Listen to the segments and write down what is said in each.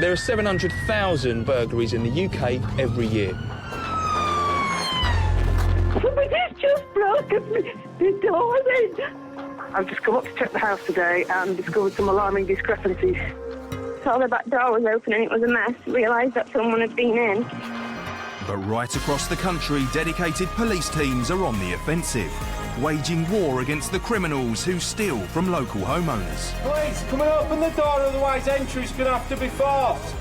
There are 700,000 burglaries in the UK every year. Somebody's just broken the door in. I've just come up to check the house today and discovered some alarming discrepancies. Saw the back door was open and it was a mess. Realised that someone had been in. But right across the country, dedicated police teams are on the offensive, waging war against the criminals who steal from local homeowners. Please, come and open the door, otherwise entry's going to have to be forced.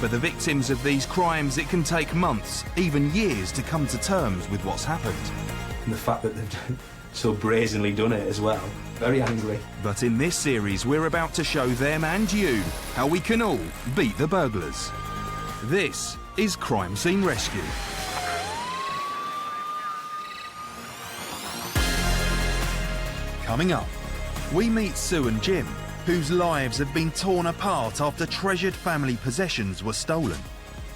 For the victims of these crimes, it can take months, even years, to come to terms with what's happened. And the fact that they've so brazenly done it as well. Very angry. But in this series, we're about to show them and you how we can all beat the burglars. This is Crime Scene Rescue. Coming up, we meet Sue and Jim, whose lives have been torn apart after treasured family possessions were stolen.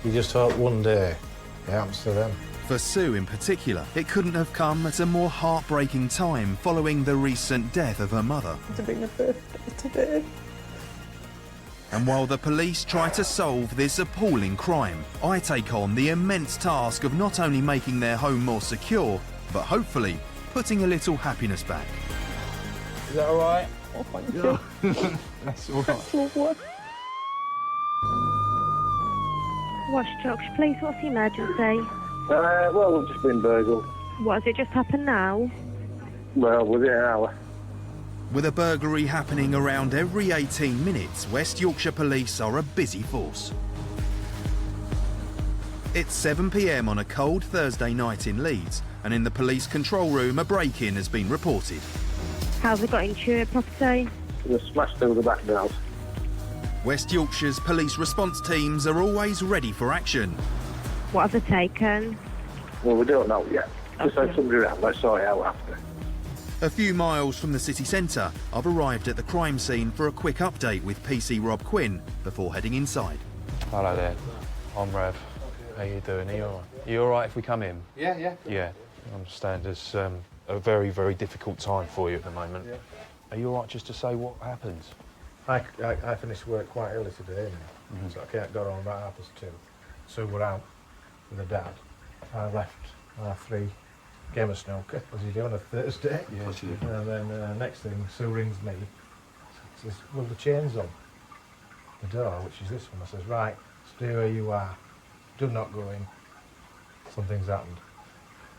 You just hope one day it happens to them. For Sue in particular, it couldn't have come at a more heartbreaking time following the recent death of her mother. It's been a birthday today. And while the police try to solve this appalling crime, I take on the immense task of not only making their home more secure, but hopefully putting a little happiness back. Is that all right? Oh, thank you. That's all right. That's lovely. Watchdog Police, what's the emergency? Well, we've just been burgled. What, has it just happened now? Well, within an hour. With a burglary happening around every 18 minutes, West Yorkshire Police are a busy force. It's 7 p.m. on a cold Thursday night in Leeds, and in the police control room a break-in has been reported. How's it got into your property? We've smashed through the back doors. West Yorkshire's police response teams are always ready for action. What have they taken? Well, we don't know yet. Just Okay. had somebody around, let's sort it out after. A few miles from the city centre, I've arrived at the crime scene for a quick update with PC Rob Quinn before heading inside. Hello there, I'm Rav. How you doing? Are you all right? Are you all right if we come in? Yeah. Yeah, I understand it's a very, very difficult time for you at the moment. Yeah. Are you all right just to say what happens? I finished work quite early today, so I got on about 2:30. So we're out with the dad. I left 3, came a snooker, as you do on a Thursday. Yeah, she did. And then next thing, Sue rings me, says, well, the chain's on the door, which is this one. I says, right, stay where you are, do not go in. Something's happened.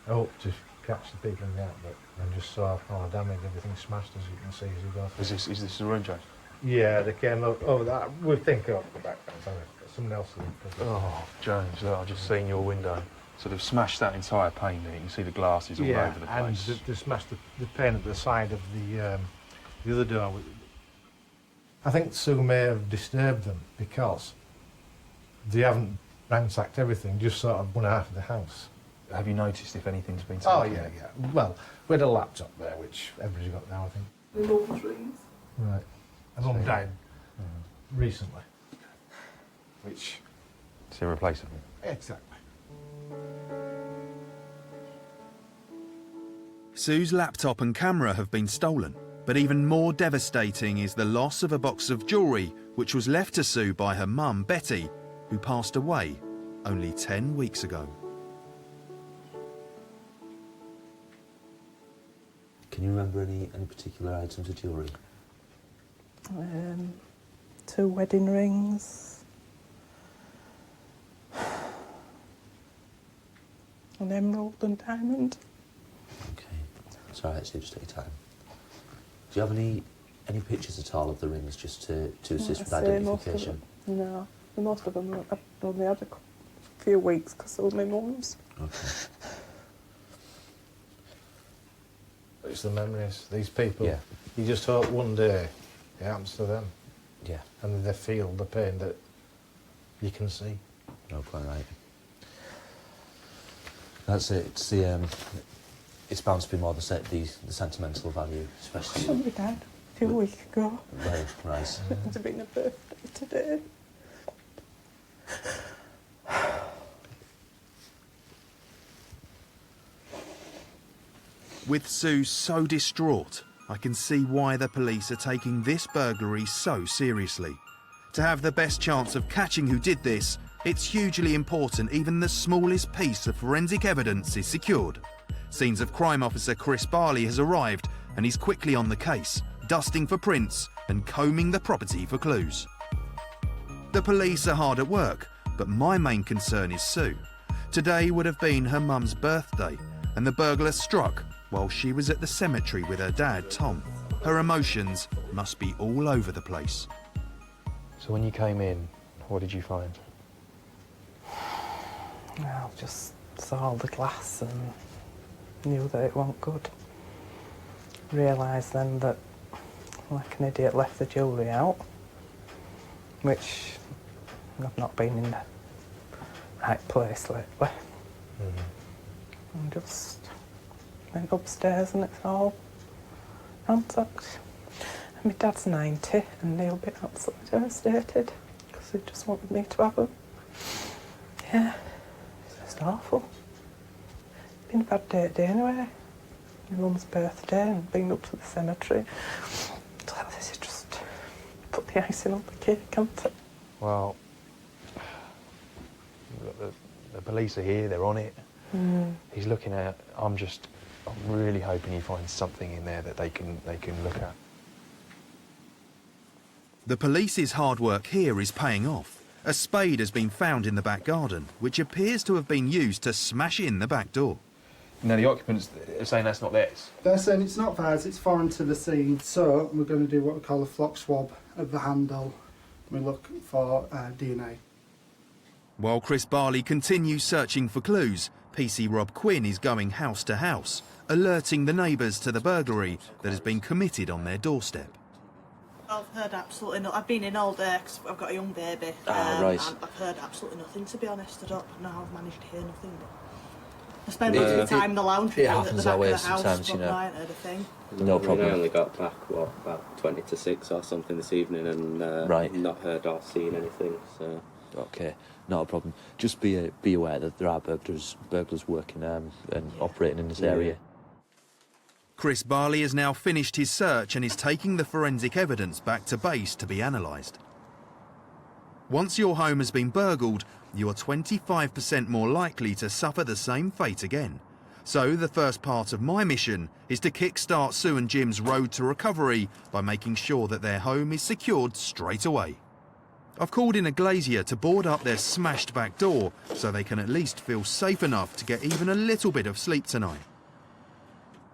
I hope to catch the people in the outlet and just saw all the damage, everything smashed, as you can see as you go through. Is this the room, James? Yeah, they came over that. We think up the back fence, haven't we? Someone else will. Oh, James, look, I've just seen your window. So they've smashed that entire pane there. You can see the glasses all over the place. And they smashed the pane at the side of the other door. I think Sue may have disturbed them because they haven't ransacked everything, just sort of one half of the house. Have you noticed if anything's been taken? Oh, yeah. Well, we had a laptop there, which everybody's got now, I think. The laundries. Right. And Mum died recently. Which... It's irreplaceable. Exactly. Sue's laptop and camera have been stolen, but even more devastating is the loss of a box of jewellery which was left to Sue by her mum, Betty, who passed away only 10 weeks ago. Can you remember any particular items of jewellery? 2 wedding rings. An emerald and diamond. Okay. It's all right, so just take your time. Do you have any pictures at all of the rings, just to assist with identification? No, most of them I've only had a few weeks because they were my mum's. Okay. It's the memories. These people, Yeah. you just hope one day it happens to them. Yeah. And they feel the pain that you can see. No, quite right. That's it. It's bound to be more the sentimental value, especially. Somebody died a few weeks ago. Right. It's been a birthday today. With Sue so distraught, I can see why the police are taking this burglary so seriously. To have the best chance of catching who did this, it's hugely important even the smallest piece of forensic evidence is secured. Scenes of crime officer Chris Barley has arrived and he's quickly on the case, dusting for prints and combing the property for clues. The police are hard at work, but my main concern is Sue. Today would have been her mum's birthday, and the burglar struck while she was at the cemetery with her dad, Tom. Her emotions must be all over the place. So when you came in, what did you find? I just saw the glass and knew that it wasn't good. Realised then that, like an idiot, left the jewellery out, which I've not been in the right place lately. And just went upstairs and it's all ransacked. And my dad's 90 and he'll be absolutely devastated because he just wanted me to have them. Yeah, it's just awful. It's been a bad day anyway. My mum's birthday and been up to the cemetery. So this is just put the icing on the cake, can't it? Well, the police are here, they're on it. He's looking at, I'm really hoping he finds something in there that they can look at. The police's hard work here is paying off. A spade has been found in the back garden, which appears to have been used to smash in the back door. Now the occupants are saying that's not theirs. They're saying it's not theirs, it's foreign to the scene. So we're going to do what we call a flock swab of the handle. We look for DNA. While Chris Barley continues searching for clues, PC Rob Quinn is going house to house, alerting the neighbours to the burglary that has been committed on their doorstep. I've heard absolutely nothing. I've been in all day because I've got a young baby. Right. And I've heard absolutely nothing, to be honest. I don't know how I've managed to hear nothing. But I spent most of the time in the lounge it at the happens back that way of the house, sometimes, you but know. I ain't heard a thing. No problem. I only got back, about 20 to 6 or something this evening and Right. not heard or seen anything, so... Okay, not a problem. Just be aware that there are burglars working and operating in this area. Chris Barley has now finished his search and is taking the forensic evidence back to base to be analysed. Once your home has been burgled, you are 25% more likely to suffer the same fate again. So the first part of my mission is to kickstart Sue and Jim's road to recovery by making sure that their home is secured straight away. I've called in a glazier to board up their smashed back door so they can at least feel safe enough to get even a little bit of sleep tonight.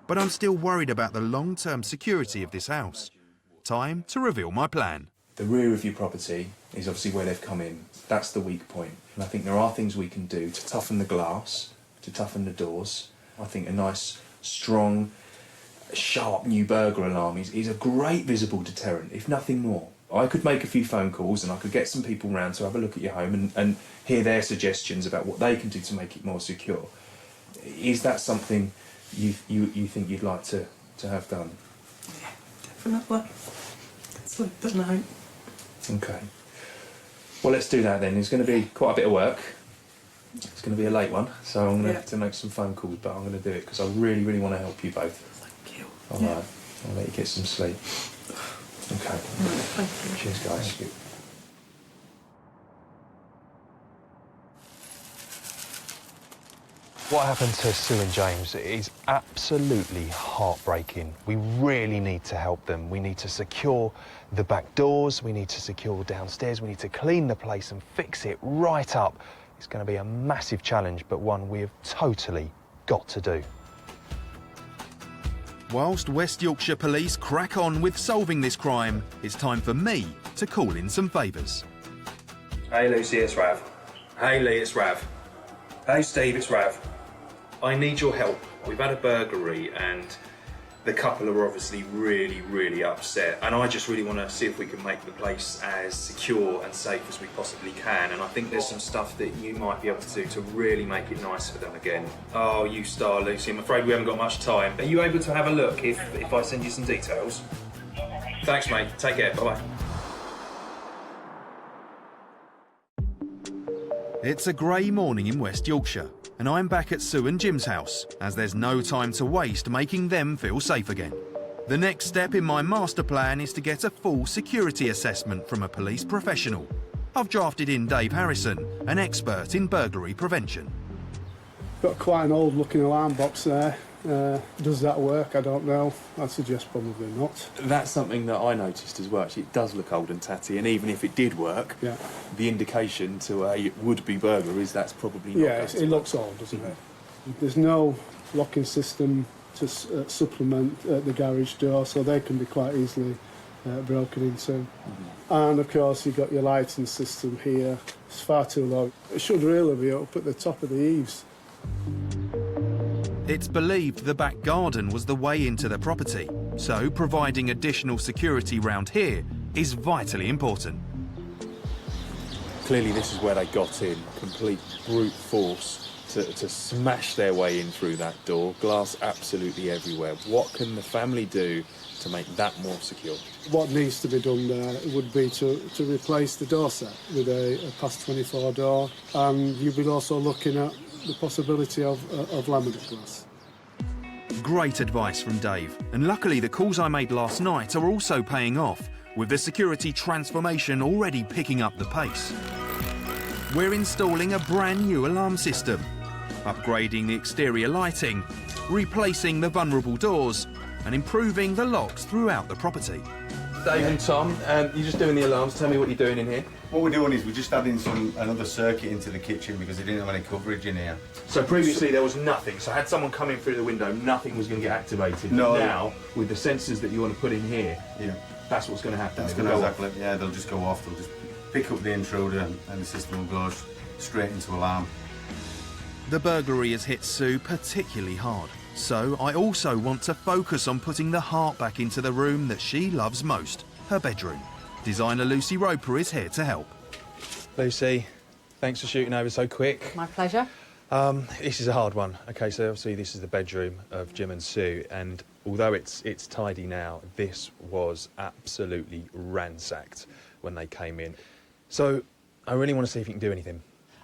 But I'm still worried about the long-term security of this house. Time to reveal my plan. The rear of your property is obviously where they've come in. That's the weak point. And I think there are things we can do to toughen the glass, to toughen the doors. I think a nice, strong, sharp new burglar alarm is a great visible deterrent, if nothing more. I could make a few phone calls and I could get some people round to have a look at your home and hear their suggestions about what they can do to make it more secure. Is that something you think you'd like to have done? Yeah, definitely. Sleep tonight. Okay. Well, let's do that then. There's going to be quite a bit of work. It's going to be a late one, so I'm going to have to make some phone calls, but I'm going to do it because I really, really want to help you both. Thank you. All right. I'll let you get some sleep. Okay. Thank you. Cheers, guys. Thank you. What happened to Sue and James is absolutely heartbreaking. We really need to help them. We need to secure the back doors, we need to secure downstairs, we need to clean the place and fix it right up. It's going to be a massive challenge, but one we have totally got to do. Whilst West Yorkshire Police crack on with solving this crime, it's time for me to call in some favours. Hey Lucy, it's Rav. Hey Lee, it's Rav. Hey Steve, it's Rav. I need your help. We've had a burglary and the couple are obviously really, really upset, and I just really want to see if we can make the place as secure and safe as we possibly can, and I think there's some stuff that you might be able to do to really make it nice for them again. Oh, you star, Lucy. I'm afraid we haven't got much time. Are you able to have a look if I send you some details? Thanks, mate. Take care. Bye-bye. It's a grey morning in West Yorkshire, and I'm back at Sue and Jim's house, as there's no time to waste making them feel safe again. The next step in my master plan is to get a full security assessment from a police professional. I've drafted in Dave Harrison, an expert in burglary prevention. Got quite an old looking alarm box there. Does that work? I don't know. I'd suggest probably not. That's something that I noticed as well. Actually, it does look old and tatty, and even if it did work, the indication to a would-be burglar is that's probably not. Yeah, it looks old, doesn't it? There's no locking system to supplement the garage door, so they can be quite easily broken into. And of course you've got your lighting system here. It's far too low. It should really be up at the top of the eaves. It's believed the back garden was the way into the property, so providing additional security round here is vitally important. Clearly this is where they got in, complete brute force to smash their way in through that door, glass absolutely everywhere. What can the family do to make that more secure? What needs to be done there would be to replace the door set with a past 24 door, and you'd be also looking at the possibility of laminate glass. Great advice from Dave, and luckily the calls I made last night are also paying off, with the security transformation already picking up the pace. We're installing a brand new alarm system, upgrading the exterior lighting, replacing the vulnerable doors, and improving the locks throughout the property. Dave and Tom, you're just doing the alarms. Tell me what you're doing in here. What we're doing is we're just adding another circuit into the kitchen because they didn't have any coverage in here. So previously there was nothing. So had someone come in through the window, nothing was going to get activated. No. But now, with the sensors that you want to put in here, that's what's going to happen. That's going to exactly. Yeah, they'll just go off. They'll just pick up the intruder, and the system will go straight into alarm. The burglary has hit Sue particularly hard. So I also want to focus on putting the heart back into the room that she loves most, her bedroom. Designer Lucy Roper is here to help. Lucy, thanks for shooting over so quick. My pleasure. This is a hard one. Okay, so obviously this is the bedroom of Jim and Sue, and although it's tidy now, this was absolutely ransacked when they came in. So I really want to see if you can do anything.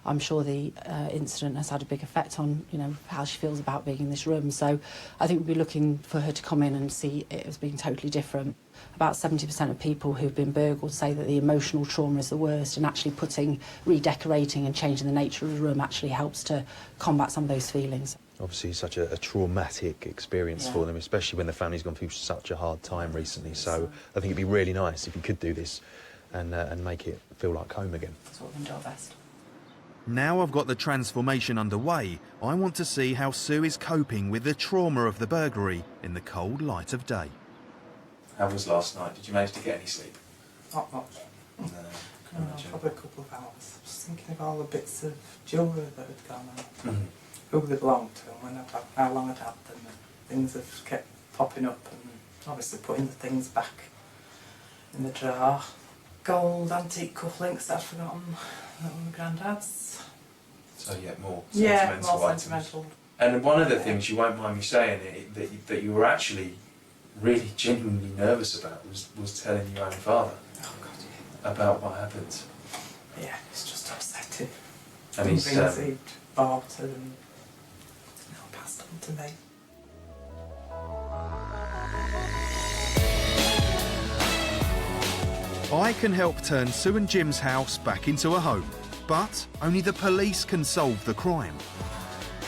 I'm sure the incident has had a big effect on, how she feels about being in this room. So I think we'd be looking for her to come in and see it as being totally different. About 70% of people who've been burgled say that the emotional trauma is the worst, and actually redecorating and changing the nature of the room actually helps to combat some of those feelings. Obviously such a traumatic experience for them, especially when the family's gone through such a hard time recently. So I think it'd be really nice if you could do this and make it feel like home again. That's what we're going to do our best. Now I've got the transformation underway, I want to see how Sue is coping with the trauma of the burglary in the cold light of day. How was last night? Did you manage to get any sleep? Not much. No, probably a couple of hours. Just thinking of all the bits of jewellery that had gone on, who they belonged to, and how long I'd had them, and things have kept popping up, and obviously putting the things back in the drawer. Gold antique cufflinks that I'd forgotten that were my granddad's. So more more sentimental. And one of the things, you won't mind me saying, that you were actually really genuinely nervous about was telling your own father about what happened. Yeah, it's just upsetting. And he's things he'd bought and passed on to me. I can help turn Sue and Jim's house back into a home, but only the police can solve the crime.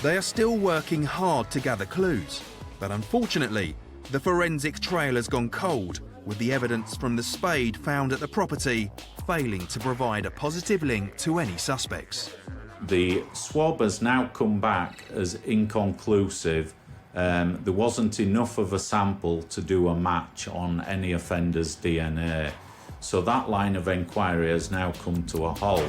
They are still working hard to gather clues, but unfortunately, the forensic trail has gone cold, with the evidence from the spade found at the property failing to provide a positive link to any suspects. The swab has now come back as inconclusive. There wasn't enough of a sample to do a match on any offender's DNA. So that line of inquiry has now come to a halt.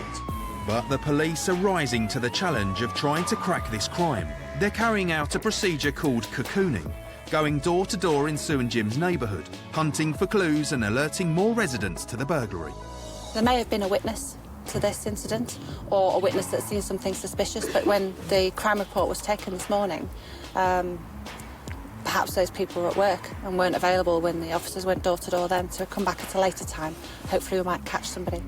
But the police are rising to the challenge of trying to crack this crime. They're carrying out a procedure called cocooning, going door to door in Sue and Jim's neighbourhood, hunting for clues and alerting more residents to the burglary. There may have been a witness to this incident, or a witness that's seen something suspicious, but when the crime report was taken this morning, perhaps those people were at work and weren't available when the officers went door to door then, to come back at a later time. Hopefully we might catch somebody.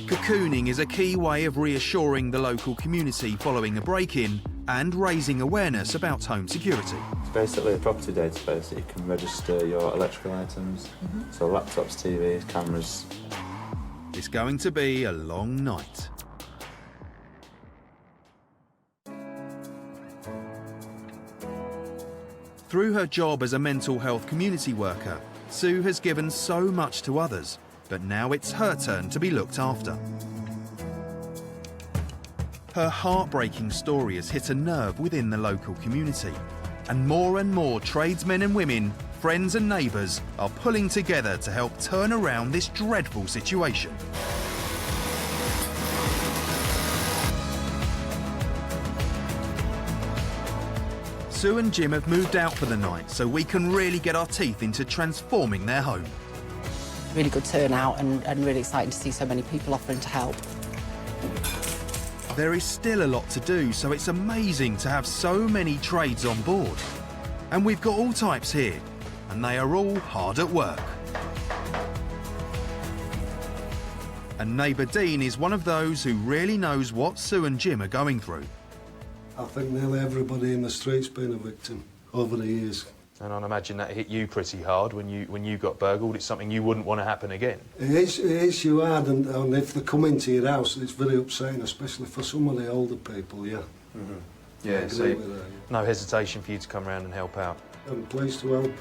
Cocooning is a key way of reassuring the local community following a break-in and raising awareness about home security. It's basically a property database that you can register your electrical items, so laptops, TVs, cameras. It's going to be a long night. Through her job as a mental health community worker, Sue has given so much to others, but now it's her turn to be looked after. Her heartbreaking story has hit a nerve within the local community, and more tradesmen and women, friends and neighbours are pulling together to help turn around this dreadful situation. Sue and Jim have moved out for the night so we can really get our teeth into transforming their home. Really good turnout and really exciting to see so many people offering to help. There is still a lot to do, so it's amazing to have so many trades on board. And we've got all types here, and they are all hard at work. And neighbour Dean is one of those who really knows what Sue and Jim are going through. I think nearly everybody in the street's been a victim over the years. And I'd imagine that hit you pretty hard when you got burgled. It's something you wouldn't want to happen again. It is you hard, and if they come into your house, it's very upsetting, especially for some of the older people, yeah. Yeah, so no hesitation for you to come round and help out. I'm pleased to help.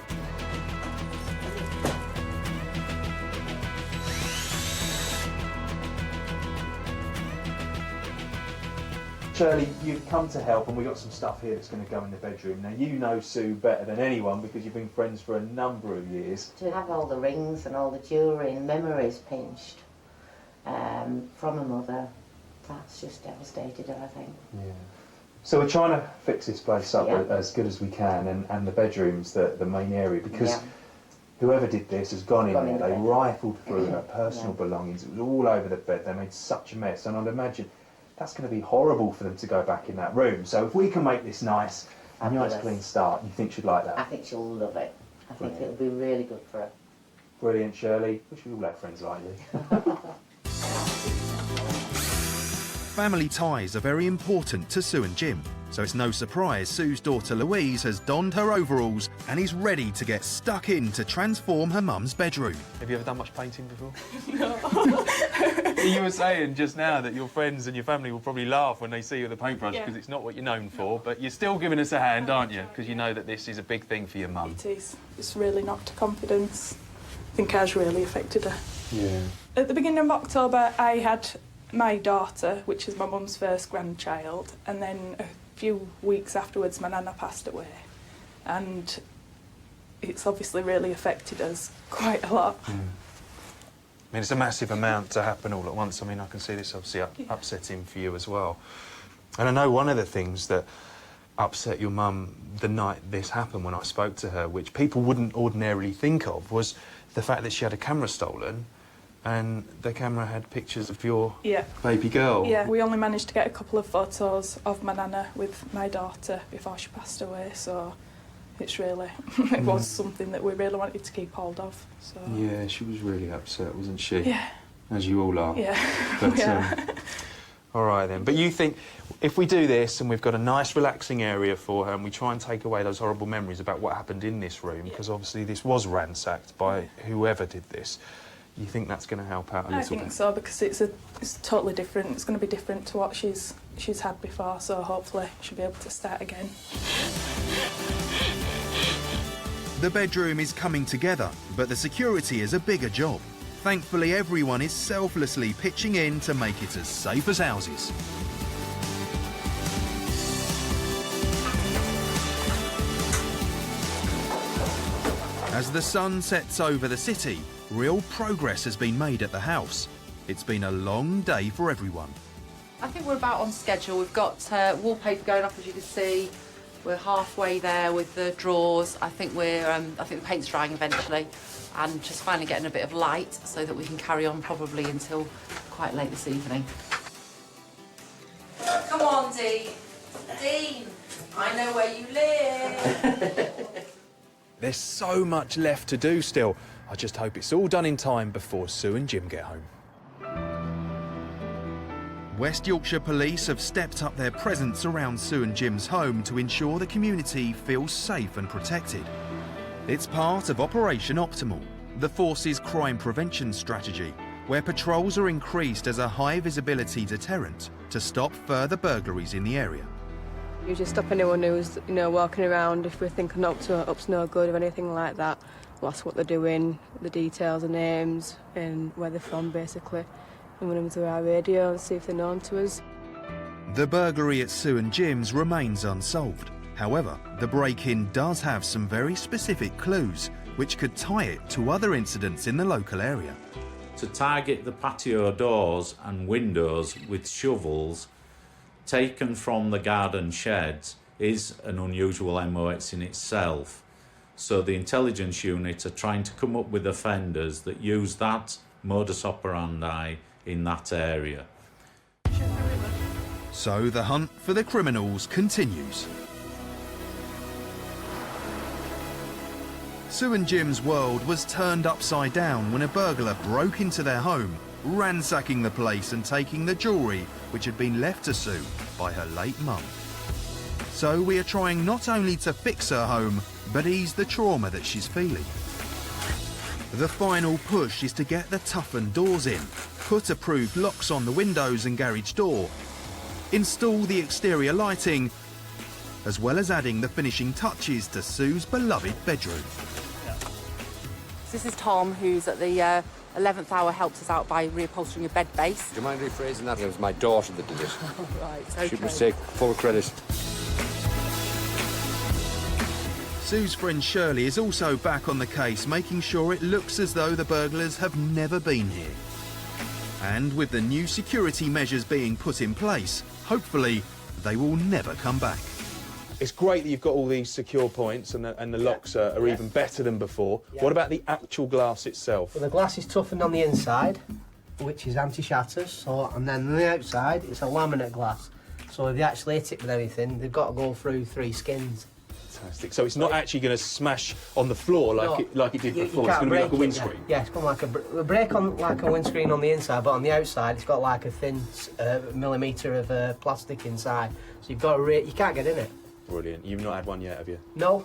Shirley, you've come to help, and we've got some stuff here that's going to go in the bedroom. Now, you know Sue better than anyone because you've been friends for a number of years. To have all the rings and all the jewellery and memories pinched from a mother, that's just devastated her, I think. Yeah. So we're trying to fix this place up as good as we can, and the bedroom's the main area, because whoever did this has gone in there. They rifled through her personal belongings. It was all over the bed. They made such a mess, and I'd imagine that's going to be horrible for them to go back in that room. So if we can make this nice, a nice clean start, you think she'd like that? I think she'll love it. I think it'll be really good for her. Brilliant, Shirley. Wish we all had friends like you. Family ties are very important to Sue and Jim, so it's no surprise Sue's daughter Louise has donned her overalls and is ready to get stuck in to transform her mum's bedroom. Have you ever done much painting before? No. You were saying just now that your friends and your family will probably laugh when they see you with a paintbrush because it's not what you're known for, but you're still giving us a hand, aren't you? Because you know that this is a big thing for your mum. It is. It's really knocked her confidence. I think ours really affected her. Yeah. At the beginning of October, I had my daughter, which is my mum's first grandchild, and then a few weeks afterwards my nana passed away, and it's obviously really affected us quite a lot. I mean, it's a massive amount to happen all at once. I mean, I can see this obviously upsetting for you as well. And I know one of the things that upset your mum the night this happened, when I spoke to her, which people wouldn't ordinarily think of, was the fact that she had a camera stolen, and the camera had pictures of your baby girl. Yeah, we only managed to get a couple of photos of my nana with my daughter before she passed away, so it's really, it was something that we really wanted to keep hold of. So. Yeah, she was really upset, wasn't she? Yeah. As you all are. Yeah, But, we are. All right then. But you think if we do this and we've got a nice relaxing area for her and we try and take away those horrible memories about what happened in this room, because obviously this was ransacked by whoever did this, you think that's going to help out a little bit? I think so, because it's totally different. It's going to be different to what she's had before, so hopefully she'll be able to start again. The bedroom is coming together, but the security is a bigger job. Thankfully, everyone is selflessly pitching in to make it as safe as houses. As the sun sets over the city, real progress has been made at the house. It's been a long day for everyone. I think we're about on schedule. We've got wallpaper going up, as you can see. We're halfway there with the drawers. I think the paint's drying eventually, and just finally getting a bit of light so that we can carry on probably until quite late this evening. Come on, Dean. Dean, I know where you live. There's so much left to do still. I just hope it's all done in time before Sue and Jim get home. West Yorkshire Police have stepped up their presence around Sue and Jim's home to ensure the community feels safe and protected. It's part of Operation Optimal, the force's crime prevention strategy, where patrols are increased as a high visibility deterrent to stop further burglaries in the area. Usually stop anyone who's, walking around if we think up's no good or anything like that. We'll ask what they're doing, the details, the names, and where they're from, basically. And run them through our radio and see if they're known to us. The burglary at Sue and Jim's remains unsolved. However, the break-in does have some very specific clues which could tie it to other incidents in the local area. To target the patio doors and windows with shovels taken from the garden sheds is an unusual MOX in itself. So the intelligence unit are trying to come up with offenders that use that modus operandi in that area. So the hunt for the criminals continues. Sue and Jim's world was turned upside down when a burglar broke into their home, ransacking the place and taking the jewellery which had been left to Sue by her late mum. So we are trying not only to fix her home, but ease the trauma that she's feeling. The final push is to get the toughened doors in, put approved locks on the windows and garage door, install the exterior lighting, as well as adding the finishing touches to Sue's beloved bedroom. This is Tom, who's at the 11th hour helped us out by reupholstering a bed base. Do you mind rephrasing that? It was my daughter that did it. Right, okay. She must take full credit. Sue's friend Shirley is also back on the case, making sure it looks as though the burglars have never been here. And with the new security measures being put in place, hopefully they will never come back. It's great that you've got all these secure points and the locks are even better than before. Yeah. What about the actual glass itself? Well, the glass is toughened on the inside, which is anti-shatters, and then on the outside it's a laminate glass. So if they actually hit it with anything, they've got to go through 3 skins. Fantastic. So it's not actually going to smash on the floor like it did before. It's going to be like a windscreen. Yeah, it's going like a break on like a windscreen on the inside, but on the outside it's got like a thin millimetre of plastic inside. So you've got to you can't get in it. Brilliant. You've not had one yet, have you? No,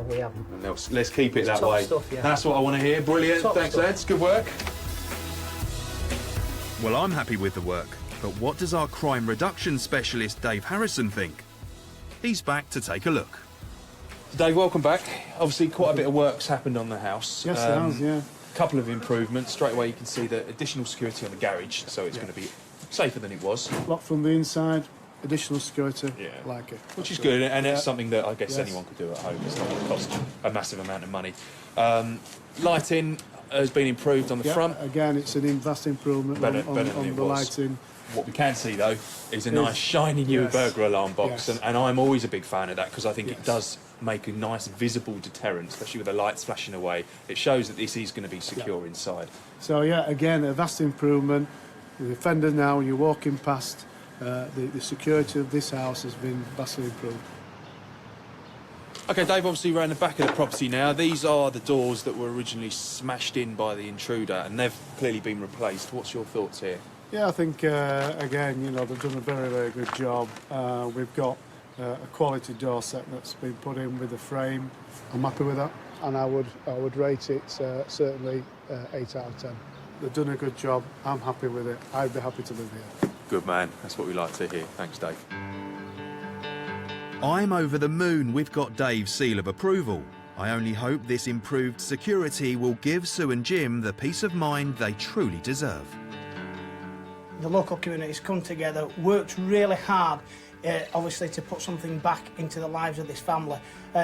we haven't. No, let's keep it that top way. Stuff, yeah. That's what I want to hear. Brilliant. Top Thanks, stuff. lads. Good work. Well, I'm happy with the work, but what does our crime reduction specialist Dave Harrison think? He's back to take a look. Dave, welcome back. Obviously, quite a bit of work's happened on the house. Yes, it has, yeah. A couple of improvements. Straight away, you can see the additional security on the garage, so it's going to be safer than it was. Locked from the inside, additional security, like it. Which is good, and it's something that I guess anyone could do at home. It's not going to cost a massive amount of money. Lighting has been improved on the front. Again, it's an vast improvement Better on than the it was. lighting. What we can see, though, is a nice, shiny new burglar alarm box, and I'm always a big fan of that because I think it does make a nice, visible deterrent, especially with the lights flashing away. It shows that this is going to be secure inside. So, yeah, again, a vast improvement. The offender now, you're walking past, the security of this house has been vastly improved. OK, Dave, obviously we're around the back of the property now. These are the doors that were originally smashed in by the intruder, and they've clearly been replaced. What's your thoughts here? Yeah, I think, again, they've done a very, very good job. We've got a quality door set that's been put in with a frame. I'm happy with that, and I would rate it certainly 8 out of 10. They've done a good job. I'm happy with it. I'd be happy to live here. Good man. That's what we like to hear. Thanks, Dave. I'm over the moon we've got Dave's seal of approval. I only hope this improved security will give Sue and Jim the peace of mind they truly deserve. The local community's come together, worked really hard, obviously, to put something back into the lives of this family.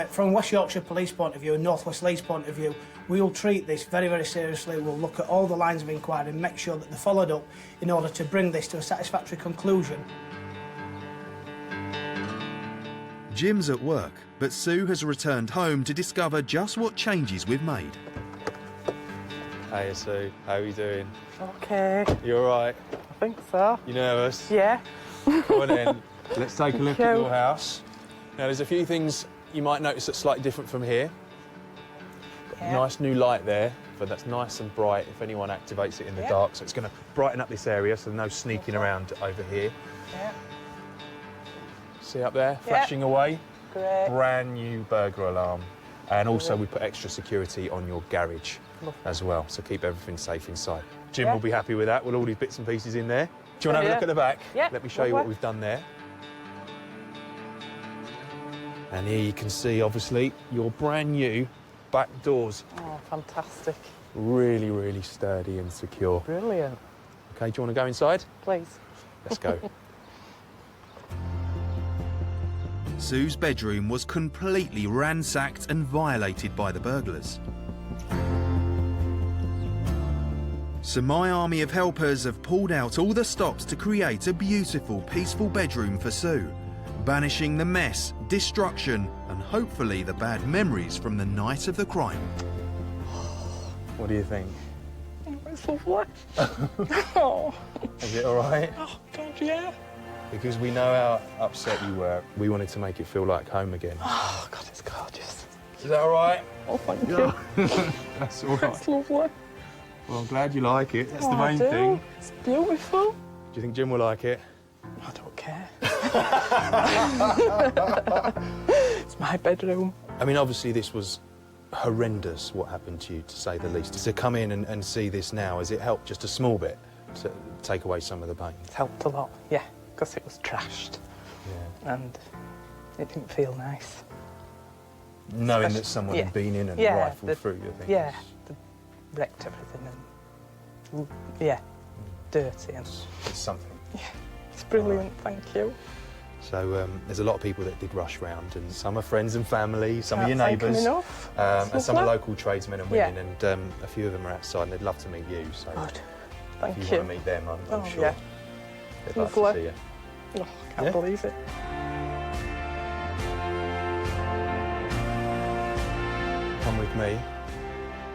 From West Yorkshire Police point of view and North West Leeds point of view, we will treat this very, very seriously. We'll look at all the lines of inquiry and make sure that they're followed up in order to bring this to a satisfactory conclusion. Jim's at work, but Sue has returned home to discover just what changes we've made. Hey, Sue. How are you doing? OK. You all right? I think so. You nervous? Yeah. Come on in. Let's take a look at your house. Now, there's a few things you might notice that's slightly different from here. Nice new light there, but that's nice and bright if anyone activates it in the dark. So it's going to brighten up this area so there's no sneaking around over here. Yeah. See up there, flashing away? Great. Brand new burglar alarm. And also we put extra security on your garage as well, so keep everything safe inside. Jim will be happy with that, with all these bits and pieces in there. Do you want to have a look at the back? Yeah. Let me show you what we've done there. And here you can see, obviously, your brand new back doors. Oh, fantastic. Really, really sturdy and secure. Brilliant. OK, do you want to go inside? Please. Let's go. Sue's bedroom was completely ransacked and violated by the burglars. So my army of helpers have pulled out all the stops to create a beautiful, peaceful bedroom for Sue, banishing the mess, destruction and hopefully the bad memories from the night of the crime. What do you think? It's lovely. Oh. Is it all right? Oh, God, yeah. Because we know how upset you were, we wanted to make it feel like home again. Oh, God, it's gorgeous. Is that all right? Oh, thank you. That's all right. It's lovely. Well, I'm glad you like it. That's the I main do. thing. It's beautiful. Do you think Jim will like it? I don't care. It's my bedroom. I mean, obviously this was horrendous, what happened to you, to say the least. To come in and see this now, has it helped just a small bit to take away some of the pain? It's helped a lot, yeah, because it was trashed. Yeah. And it didn't feel nice. Knowing that someone had been in and rifled through your things. Yeah, wrecked everything and, dirty and... It's something. Yeah, it's brilliant, thank you. So there's a lot of people that did rush round, and some are friends and family, some of your Can't thank 'em neighbours, enough. and some are lovely. local tradesmen and women, and a few of them are outside and they'd love to meet you. So Good. Thank if you. you want to meet them, I'm sure yeah. they'd like Lovely. to see you. Oh, I can't believe it. Come with me.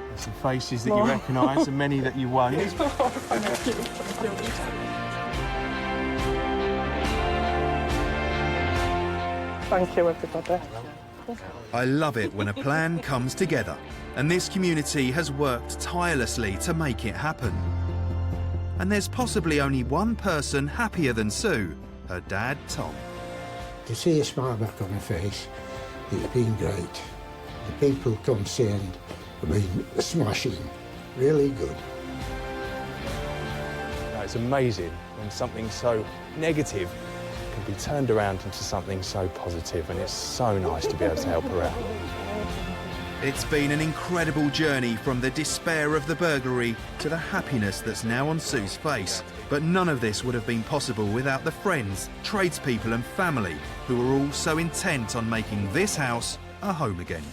There's some faces that you recognise and many that you won't. Thank you. Thank you. Thank you, everybody. I love it when a plan comes together, and this community has worked tirelessly to make it happen. And there's possibly only one person happier than Sue, her dad, Tom. To see a smile back on her face, it's been great. The people concerned have been smashing, really good. It's amazing when something so negative can be turned around into something so positive, and it's so nice to be able to help her out. It's been an incredible journey from the despair of the burglary to the happiness that's now on Sue's face. But none of this would have been possible without the friends, tradespeople and family who are all so intent on making this house a home again.